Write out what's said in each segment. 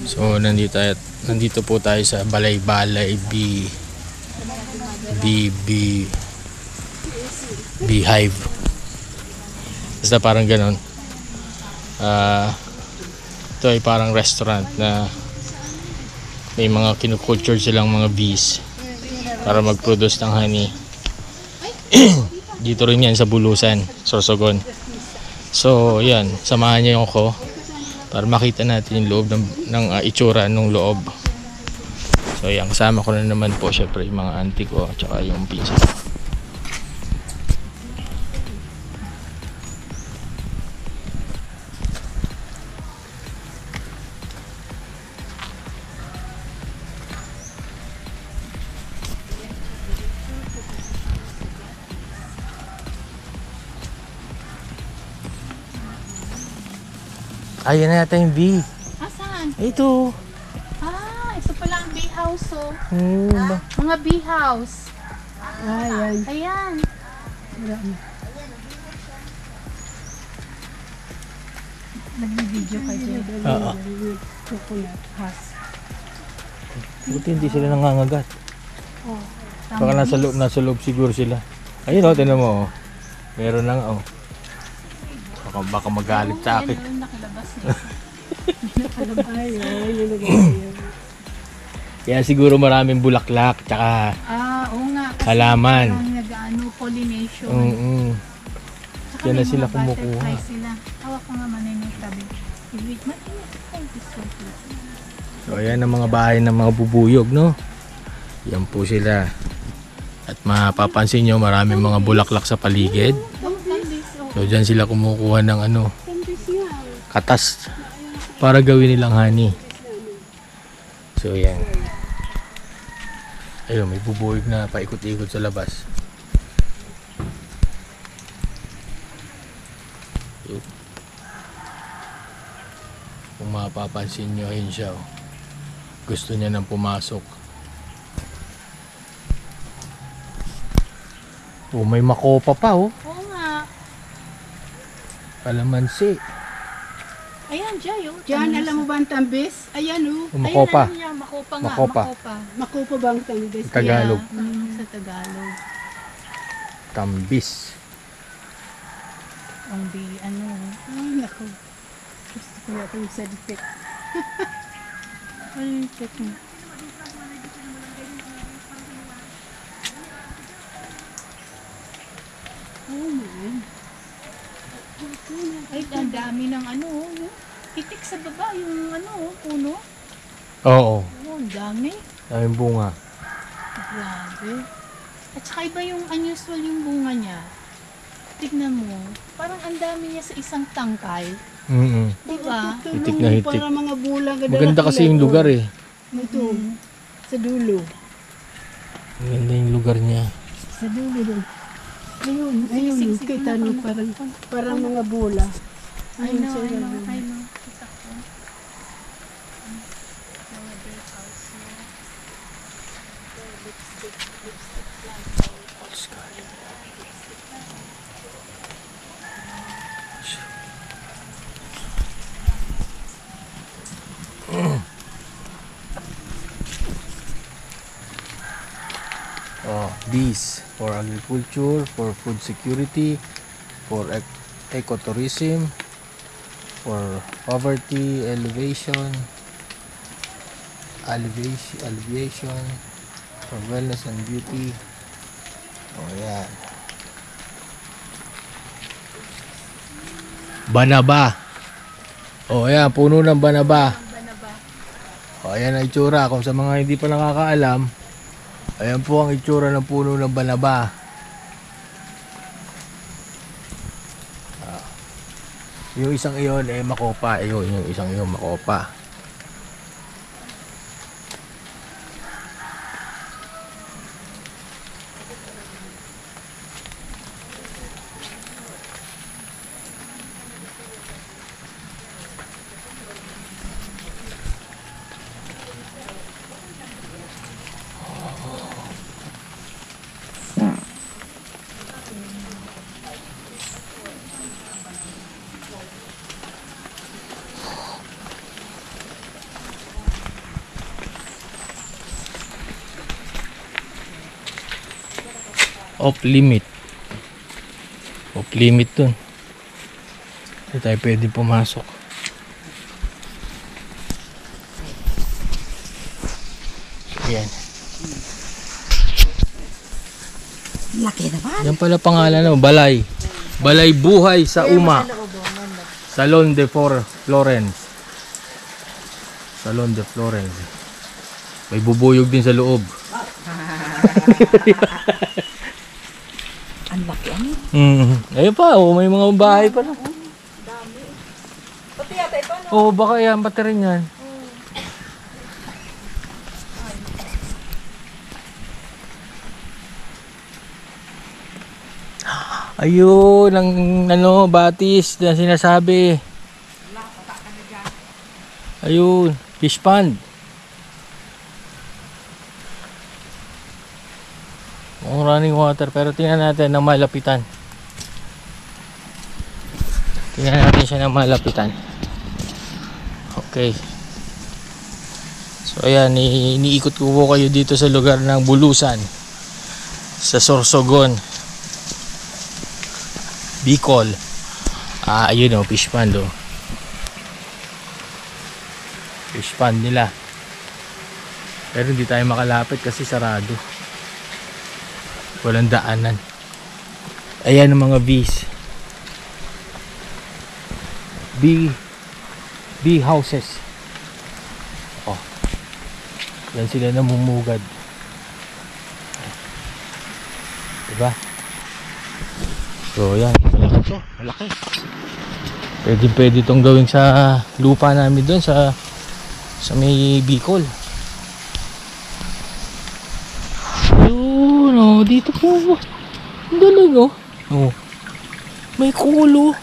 So nandito po tayo sa Balay-Balay Beehive. Basta parang ganon. Ito ay parang restaurant na may mga kinukulture silang mga bees para mag-produce ng honey. Dito rin yan sa Bulusan, Sorsogon. So yan, samahan niyo ako para makita natin yung loob ng itsura ng loob. So yan, kasama ko na naman po syempre yung mga auntie ko at saka yung pinsan. Ayan na yata yung bee. Asan? Ito. Ito pala ang bee house, oh. Mga bee house. Ayan. Ayan. Nag-video ka dyan. Oo. Coconut has. Buti hindi sila nangangagat. Oh, Baka nasa loob siguro sila. Ayun o, tinan mo. Meron lang o. Baka magalit sa akin. Ayun, nakalabas na. Kaya siguro maraming bulaklak tsaka Oo nga. Kasi halaman. parang nag-ano, pollination. Tsaka Yan may na sila mga kumukuha. butterfly sila. Hawak ko nga maninong tabi. Wait, thank you so much. So ayan ang mga bahay ng mga bubuyog, no? Yan po sila. At mapapansin nyo maraming mga bulaklak sa paligid. So dyan sila kumukuha ng katas para gawin nilang honey. So yan. Ayun, may bubuyog na paikot-ikot sa labas. So, kung mapapansin nyo, ayun siya. Gusto niya nang pumasok. Oh, may makopa pa oh. Oo nga. Kalamansi. Ayan, Jay. Oh. Diyan, alam mo ba ang tambis? Ayan o. Makopa. Ayun, niya, makopa nga. Makopa. Makupa ba ang tambis? Tagalog. Sa Tagalog. Tambis. Ang ano. Ay, naku. Gusto ko na itong salpik. Ano yung check mo? Oh my. Ay, ang dami ng ano. Oh. Itik sa baba yung ano, puno. Oo. Oh, ang dami. Daming bunga. Grabe. At saka iba yung unusual yung bunga niya. Tignan mo. Parang ang dami niya sa isang tangkay. Diba? Hitik na hitik. Para mga bulang. Maganda kasi yung lugar eh. Ito. Sa dulo. Maganda yung lugar niya. Sa dulo doon. Ayun, ayun. Kita nyo parang mga bula. I know, sa I know, ilalim. I know. Kita ko. Mga bee house niya. Lipstick plant. Bees for agriculture, for food security, for ecotourism, for poverty alleviation, for wellness and beauty. Oh yan. Banaba. Oh yan, puno ng banaba. Oh ayan ang itsura. Kung sa mga hindi pa nakakaalam, ayan po ang itsura ng puno ng banaba. Yung isang iyon eh makopa. Ayun, yung isang iyon makopa. Off limit. Off limit dun. Hindi tayo pwede pumasok. Ayan. Laki naman. Yan pala pangalan no, Balay. Balay Buhay sa Uma. Salon de Florence. Salon de Florence. May bubuyog din sa loob. Ang laki ano? Ayun pa, oh, may mga bahay pa lang. Dami. Pati yata ito ano? Oo, baka yan, pati rin yan. Ayun, ang ano, batis na sinasabi. Ayun, fish pond. Mukhang running water, pero tingnan natin ng malapitan. Tingnan natin siya ng malapitan. Okay. So ayan, iniikot ko po kayo dito sa lugar ng Bulusan. Sa Sorsogon, Bicol. Ayun o, fish pond o. Fish pond nila. Pero hindi tayo makalapit kasi sarado. Walang daanan. Ayan ang mga bees. Bee houses. Oh. Yan sila namumugad. Diba? So yan, malaki to. Malaki. Pwede itong gawin sa lupa namin doon sa may Bicol. Ayun, oh, dito po. Ang galing, oh. Oh. May kulo.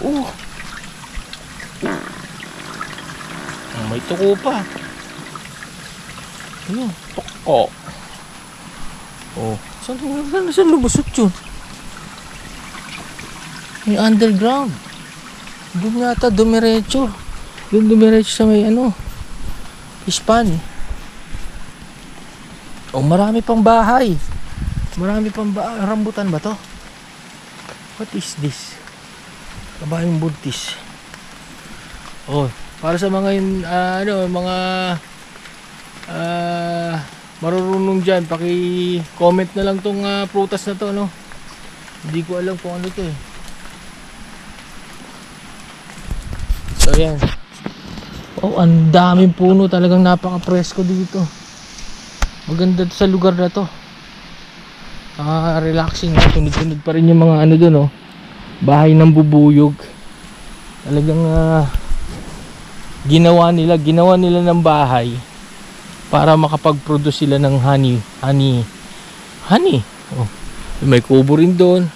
Oh. May tuko pa. Ayun, tuko. Oh. Saan lubusot yun? May underground. Doon yata dumiretso. Doon dumiretso sa may ano, fish pond. Oh, marami pang bahay. Marami pang rambutan ba to? What is this? Kabayong buntis. Oh, para sa mga mga marurunong dyan, paki-comment na lang tong prutas na to, no? Hindi ko alam kung ano to eh. So yan. Oh, ang daming puno, talagang napaka-presko dito. Maganda sa lugar na to. Relaxing, tunod-tunod pa rin yung mga ano doon, oh. Bahay ng bubuyog. Talagang ginawa nila ng bahay para makapag-produce sila ng honey. Oh, may kubo rin doon.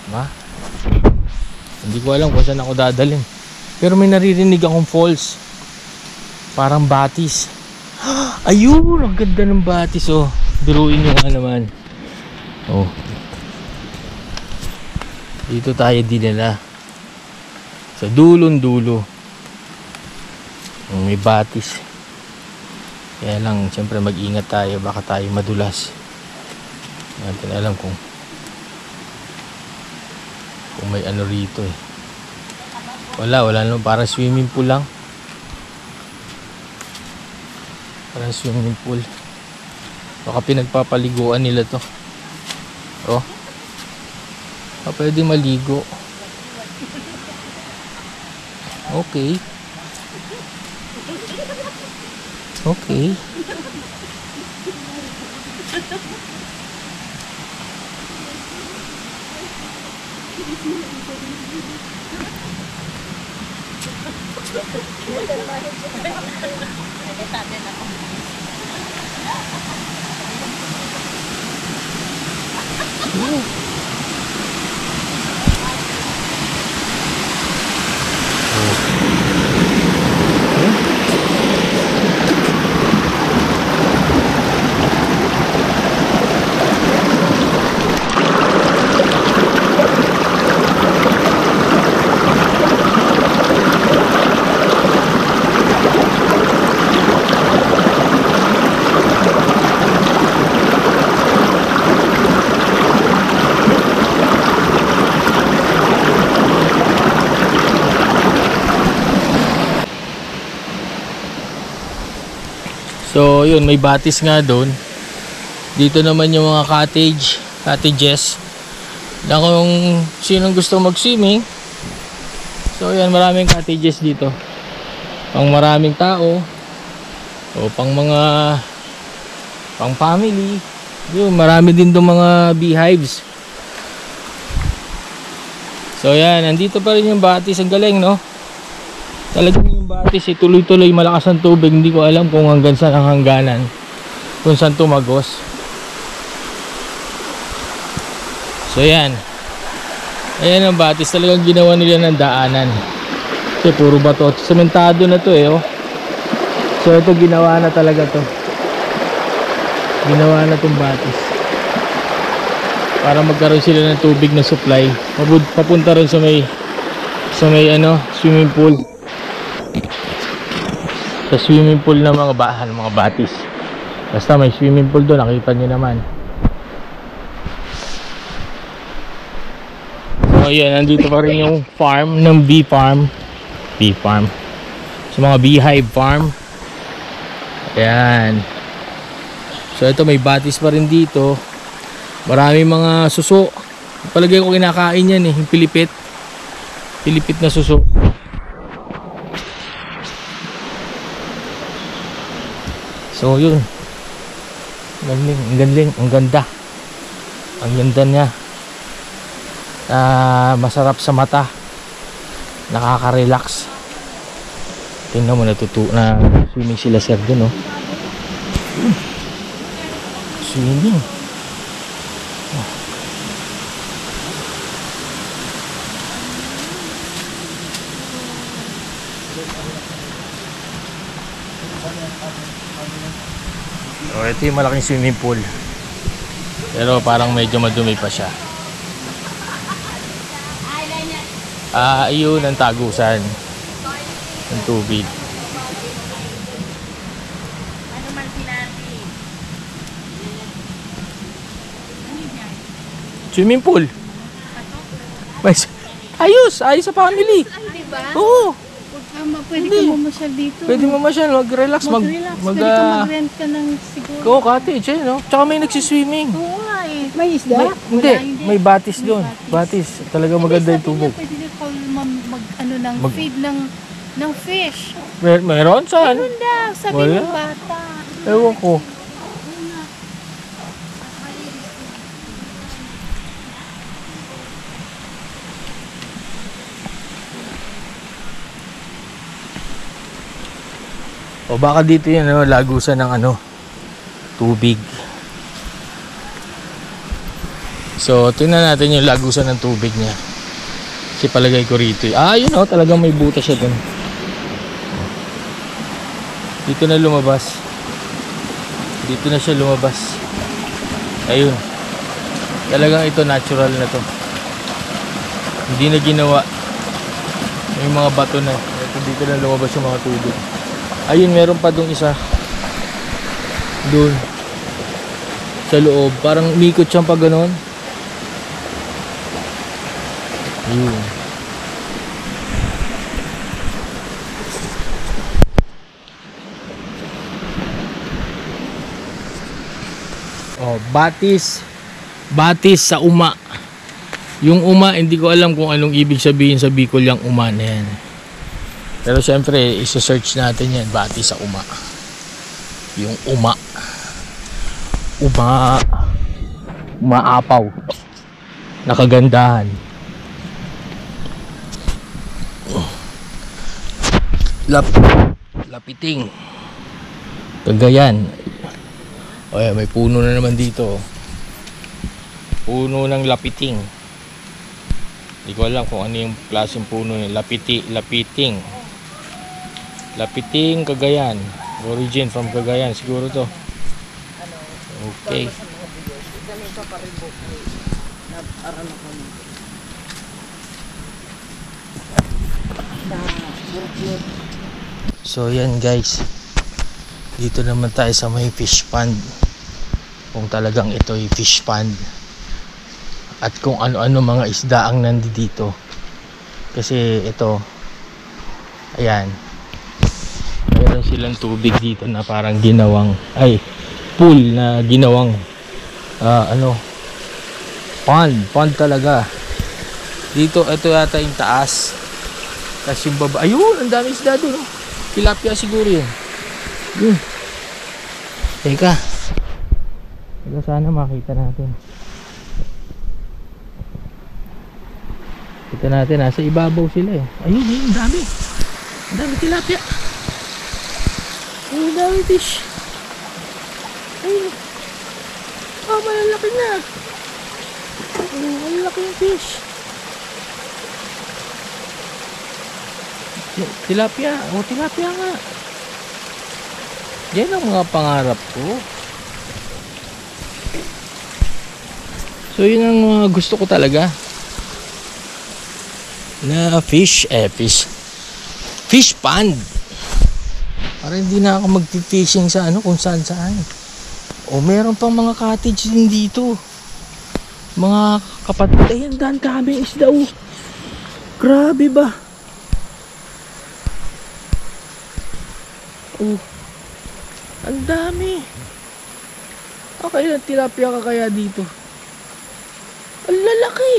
Diba? Hindi ko alam kung saan ako dadalhin. Pero may naririnig akong falls. Parang batis. Ayun, ang ganda ng batis, oh. Duruin nyo nga naman. Oh. Dito tayo dinala. Sa dulong-dulo. May batis. Kaya lang, siyempre mag-ingat tayo. Baka tayo madulas. Hindi natin alam kung may ano rito eh. Wala naman. Parang swimming pool lang. Parang swimming pool. Baka pinagpapaliguan nila to. Oh. Pwede maligo. Okay. Okay. So yun, may batis nga doon. Dito naman yung mga cottages na kung sinong gusto mag-swimming. So yan, maraming cottages dito. Pang maraming tao o pang family. Yun, marami din doon mga beehives. So yan, nandito pa rin yung batis. Ang galing, no? Talagang yung batis, tuloy-tuloy, malakas ang tubig. Hindi ko alam kung hanggang saan ang hangganan, kung saan tumagos. So yan, ayan ang batis. Talagang ginawa nila ng daanan. Kasi puro bato, sementado na to eh, oh. So ito, ginawa na talaga to. Ginawa na tong batis para magkaroon sila ng tubig na supply papunta rin sa may swimming pool. Sa swimming pool ng mga batis. Basta may swimming pool doon, nakita nyo naman. So ayan, nandito pa rin yung farm ng bee farm. Sa mga beehive farm. Ayan. So ito, may batis pa rin dito. Marami mga suso. Palagay ko kinakain yan eh, yung pilipit na suso. So yun, ang ganda niya. Masarap sa mata, nakaka-relax. Tingnan mo, na swimming sila sir dun, oh. Swimming. So ito yung malaking swimming pool, pero parang medyo madumi pa siya. Ayun ang tagusan ng tubig. Swimming pool. Ayos sa family. Diba? Oo. Pwede ka mamasyal dito. Pwede mamasyal, mag-relax, Pwede ka mag-rent ka ng siguro. cottage, eh, no? Tsaka may nagsiswimming. Oo nga eh. May isda? Hindi, may batis doon. Batis. Talaga maganda yung tubig. Pwede na feed ng fish. Meron saan? Meron daw, sabi Wala. ng bata. Ewan ko. O baka dito yun, lagusan ng tubig. So tingnan natin yung lagusan ng tubig niya. Kasi palagay ko rito, yun, talagang may butas siya dun. Dito na lumabas. Dito na siya lumabas. Ayun. Talagang ito, natural na to. Hindi na ginawa. May mga bato na. Ito, dito na lumabas yung mga tubig. Ayun, meron pa dong isa. Doon. Sa loob. Parang umikot siyang pa ganon. Ayun. Batis sa uma. Yung uma, hindi ko alam kung anong ibig sabihin sa Bicol yung uma na yan. Pero syempre, isa-search natin yan, batis sa uma. Yung uma. Umaapaw. Nakagandahan. Lapiting. Cagayan. Ay, may puno na naman dito. Puno ng lapiting. Hindi ko alam kung ano yung klaseng puno niya. Lapiting. Lapiting, Cagayan. Origin from Cagayan. Siguro to. Okay. So yan guys. Dito naman tayo sa may fish pond. Kung talagang ito ay fish pond. At kung ano-ano mga isda ang nandito. Kasi ito, ayan, Meron silang tubig dito na parang ginawang, pool na ginawang, pond talaga. Dito, ito yata yung taas. Tapos yung baba, ayun, ang dami isda doon. Tilapia siguro yun. Yun. Teka. Sana makita natin. Kita natin, nasa ibabaw sila eh. Ayun, ang dami. Ang dami tilapia. Ang dami fish. Ayun. Malalaki na. Malalaki yung fish. Tilapia. Tilapia nga. Yan ang mga pangarap ko. So yun ang mga gusto ko talaga. Na fish pond. Para hindi na ako mag-fishing sa kung saan. Meron pang mga cottage din dito. Mga kapatid. Ayan, dami isda. Grabe ba? Ang dami. Okay, tilapia ka kaya dito. Ang lalaki.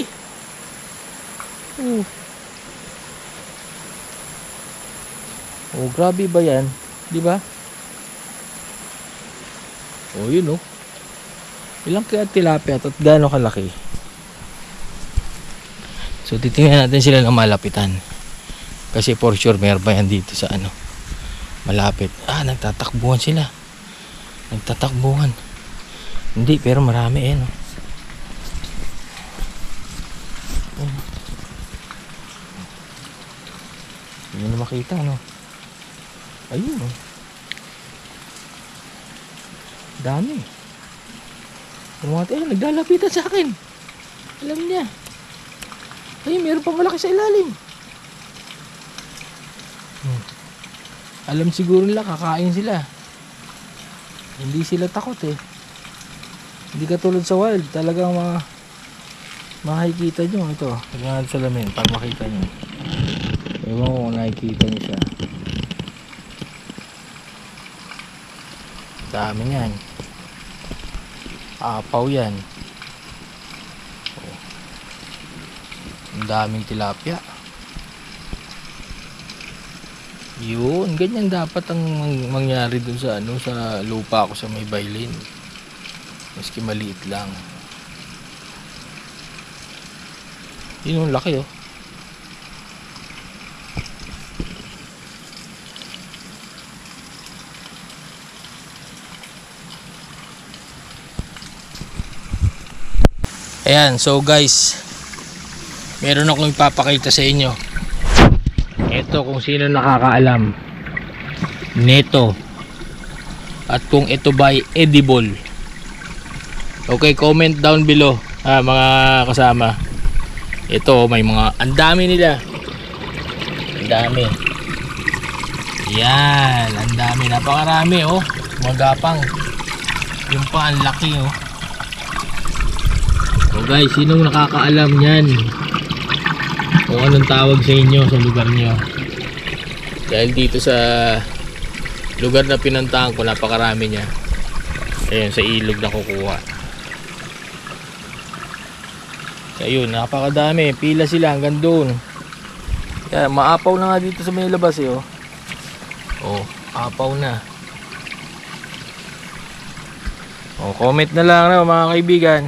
Grabe ba yan? Di ba? Yun Ilang kaya tilapia at gaano kalaki? So titingnan natin sila ng malapitan. Kasi for sure meron ba yan dito sa malapit. Nagtatakbuhan sila. Hindi, pero marami Hindi na makita, Ayun, dami. Naglalapitan sa akin. Alam niya. Meron pang malaki sa ilalim. Alam siguro nila, kakain sila. Hindi sila takot Hindi katulad sa wild. Talagang makikita nyo. Ito, tingnan sa lamin. Pag makita nyo. Ewan ko kung nakikita nyo siya. Dami yan. Apaw yan. Ang daming tilapia. Yun, ganyan dapat ang mangyari dun sa sa lupa ko sa may baylin. Maski maliit lang. Yun, laki Ayan, so guys, meron akong ipapakita sa inyo. Ito kung sino nakakaalam nito at kung ito ba ay edible. Okay, comment down below mga kasama. Ito may mga, ang dami nila. Ang dami. Yan, ang dami, napakarami magapang. Yung pa ang laki So guys, sinong nakakaalam yan? Kung anong tawag sa inyo sa lugar nyo. Dahil dito sa lugar na pinuntahan ko, napakarami niya. Ayan, sa ilog na kukuha. So ayun, napakadami. Pila sila hanggang doon. Kaya maapaw na nga dito sa may labas apaw na. Comment na lang mga kaibigan.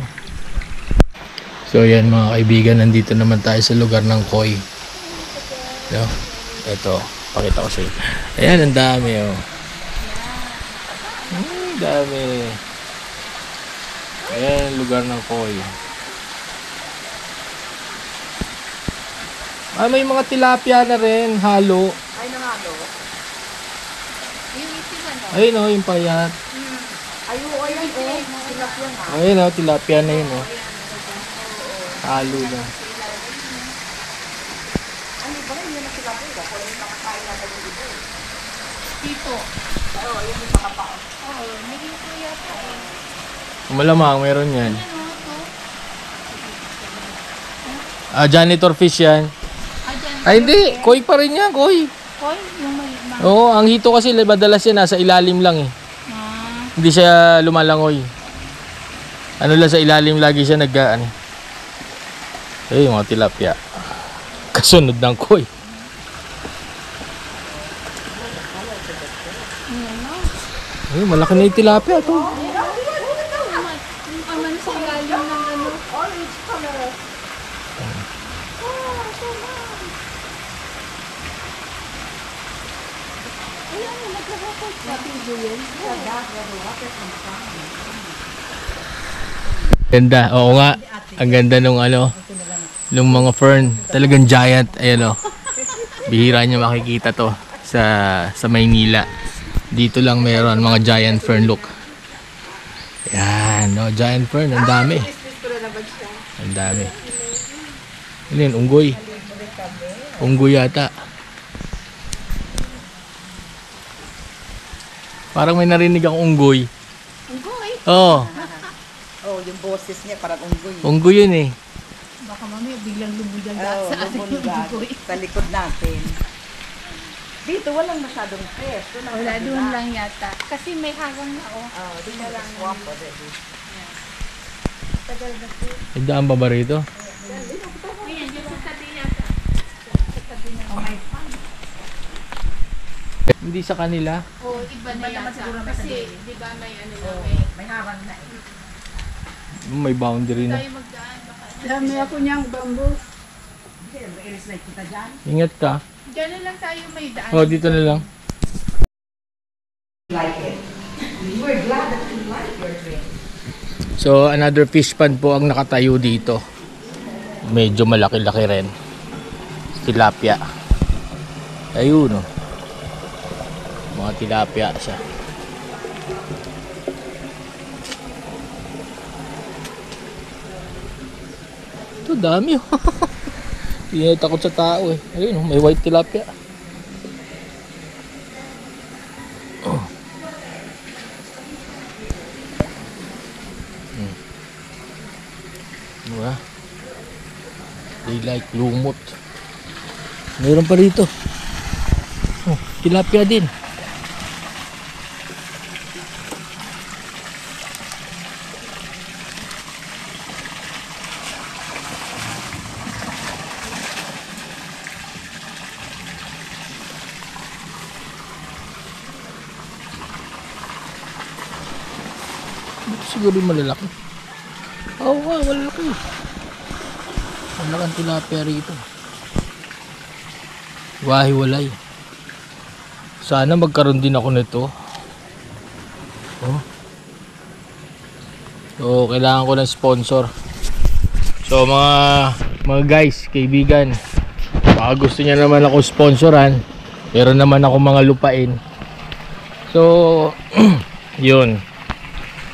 So yan mga kaibigan, nandito naman tayo sa lugar ng Koi. Ito, pakita ko sa inyo. Ayan, ang dami ang dami. Ayan, lugar ng Koi. May mga tilapia na rin, halo. Ay, nangalo. Yung itim Ayun yung payat. Ayun, tilapia na. Ayun tilapia na yun halo na. Ano ba yun yung tilapia? Kung yung makakain natin yung iba Tito. Yun yung makapao. May ito yata Malamang meron yan. Janitor fish yan. Ay hindi, koi pa rin yan, koi. Koi? Yung may Oo, ang hito kasi madalas yan nasa ilalim lang eh. Ah, Hindi siya lumalangoy. Ano lang sa ilalim lagi siya nag-ano. Eh, mga tilapia. Kasunod ng koy. Ay, malaki na yung tilapia to. yung aman sa ilalim ng ano. Ganda, oo nga. Ang ganda nung ano, nung mga fern. Talagang giant, ayan o. Bihira nyo makikita to sa Maynila. Dito lang meron mga giant fern, look. Yan, no, giant fern, ang dami. Ang dami. Ano yun, unggoy. Unggoy yata. Parang may narinig akong unggoy. Unggoy. Oo, Oh, yung boses niya parang unggoy. unggoy yun eh. Baka mamaya biglang lumudag Oh, sa atin yung lumundag unggoy. sa likod natin. Dito walang masyadong fresh. Doon ang Wala kabila. doon lang yata. Kasi may harang na oh. Oh, doon na lang swamp already. May daan pa ba rito? Ayan, yung sa tabi yata. Sa tabi na. Hindi sa kanila. Oh, iba na yata. Kasi, di ba may ano lang, May harang na eh. May boundary na. tayo magdaan. Baka. Dami ako niyang bamboo. Iris na kita dyan. Ingat ka. Diyan na lang tayo may daan. Oh, dito na lang. Like it. We're glad that you like your drink. So, another fish pond po ang nakatayo dito. Medyo malaki-laki rin. Tilapia. Ayun, oh. Mga tilapia siya. Ito, dami, oh. Hindi na takot sa tao, eh. Ayun, oh, may white tilapia. Oh. Diba? They like lumot. Meron pa rito. Oh, tilapia din. Dito siguro yung malalaki. Oo nga, malalaki. Malaking tilapia rito. Wahiwalay. Sana magkaroon din ako nito. Oh. So, kailangan ko ng sponsor. So, mga guys, kaibigan, baka gusto niya naman ako sponsoran. Meron naman ako mga lupain. So, yun.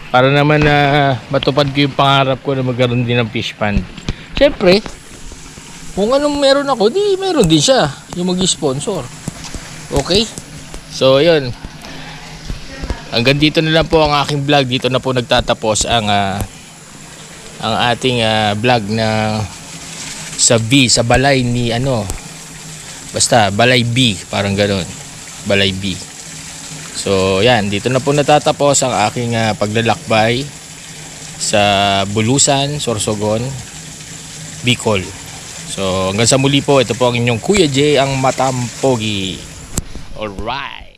Para naman na matupad ko yung pangarap ko na magkaroon din ng fish pond. Siyempre, kung anong meron ako, di meron din siya yung mag-sponsor. Okay? So, yun. Hanggang dito na lang po ang aking vlog. Dito na po nagtatapos ang ating vlog na sa sa balay ni ano. Basta, balay B. Parang gano'n. Balay B. So, yan. Dito na po natatapos ang aking paglalakbay sa Bulusan, Sorsogon, Bicol. So, hanggang sa muli po, ito po ang inyong Kuya J, ang Matampogi. Alright.